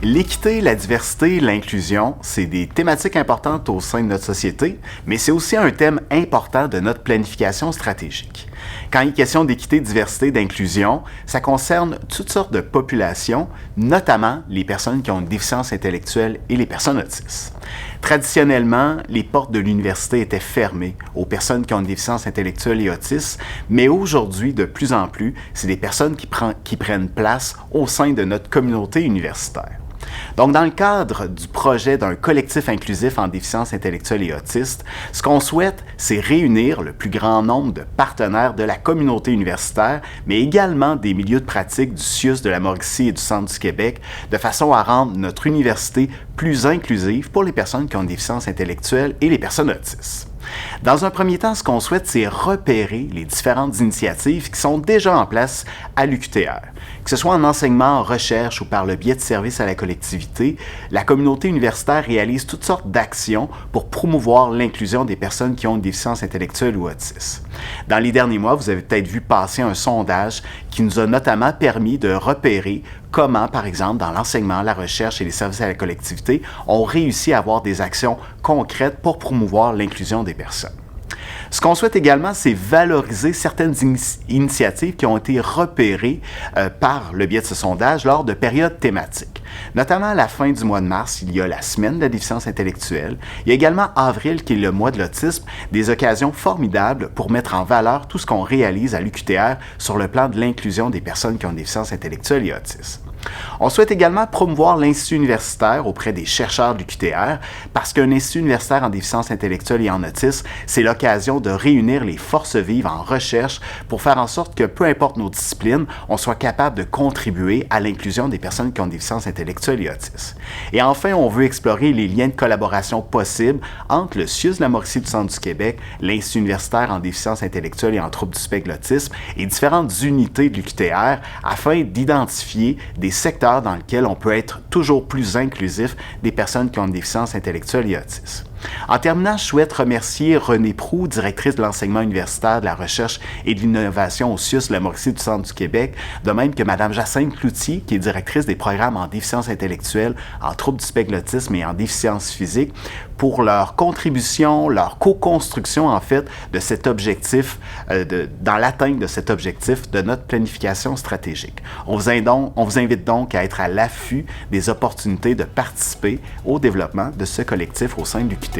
L'équité, la diversité, l'inclusion, c'est des thématiques importantes au sein de notre société, mais c'est aussi un thème important de notre planification stratégique. Quand il est question d'équité, de diversité, d'inclusion, ça concerne toutes sortes de populations, notamment les personnes qui ont une déficience intellectuelle et les personnes autistes. Traditionnellement, les portes de l'université étaient fermées aux personnes qui ont une déficience intellectuelle et autistes, mais aujourd'hui, de plus en plus, c'est des personnes qui prennent place au sein de notre communauté universitaire. Donc, dans le cadre du projet d'un collectif inclusif en déficience intellectuelle et autiste, ce qu'on souhaite, c'est réunir le plus grand nombre de partenaires de la communauté universitaire, mais également des milieux de pratique du CIUS de la Mauricie et du Centre du Québec, de façon à rendre notre université plus inclusive pour les personnes qui ont une déficience intellectuelle et les personnes autistes. Dans un premier temps, ce qu'on souhaite, c'est repérer les différentes initiatives qui sont déjà en place à l'UQTR. Que ce soit en enseignement, en recherche ou par le biais de services à la collectivité, la communauté universitaire réalise toutes sortes d'actions pour promouvoir l'inclusion des personnes qui ont une déficience intellectuelle ou autiste. Dans les derniers mois, vous avez peut-être vu passer un sondage qui nous a notamment permis de repérer comment, par exemple, dans l'enseignement, la recherche et les services à la collectivité, on réussit à avoir des actions concrètes pour promouvoir l'inclusion des personnes. Ce qu'on souhaite également, c'est valoriser certaines initiatives qui ont été repérées par le biais de ce sondage lors de périodes thématiques. Notamment à la fin du mois de mars, il y a la semaine de la déficience intellectuelle. Il y a également avril, qui est le mois de l'autisme, des occasions formidables pour mettre en valeur tout ce qu'on réalise à l'UQTR sur le plan de l'inclusion des personnes qui ont une déficience intellectuelle et autisme. On souhaite également promouvoir l'Institut universitaire auprès des chercheurs de l'UQTR parce qu'un institut universitaire en déficience intellectuelle et en autisme, c'est l'occasion de réunir les forces vives en recherche pour faire en sorte que, peu importe nos disciplines, on soit capable de contribuer à l'inclusion des personnes qui ont une déficience intellectuelle et autisme. Et enfin, on veut explorer les liens de collaboration possibles entre le CIUS de la Mauricie du Centre du Québec, l'Institut universitaire en déficience intellectuelle et en troubles du spectre de l'autisme et différentes unités de l'UQTR afin d'identifier des secteurs dans lesquels on peut être toujours plus inclusif des personnes qui ont une déficience intellectuelle et autisme. En terminant, je souhaite remercier Renée Proulx, directrice de l'enseignement universitaire, de la recherche et de l'innovation au CIUS de la Mauricie du Centre du Québec, de même que Mme Jacinthe Cloutier, qui est directrice des programmes en déficience intellectuelle, en troubles du spectre de l'autisme et en déficience physique, pour leur contribution, leur co-construction en fait de cet objectif, dans l'atteinte de cet objectif de notre planification stratégique. On vous invite donc à être à l'affût des opportunités de participer au développement de ce collectif au sein de l'UQTR.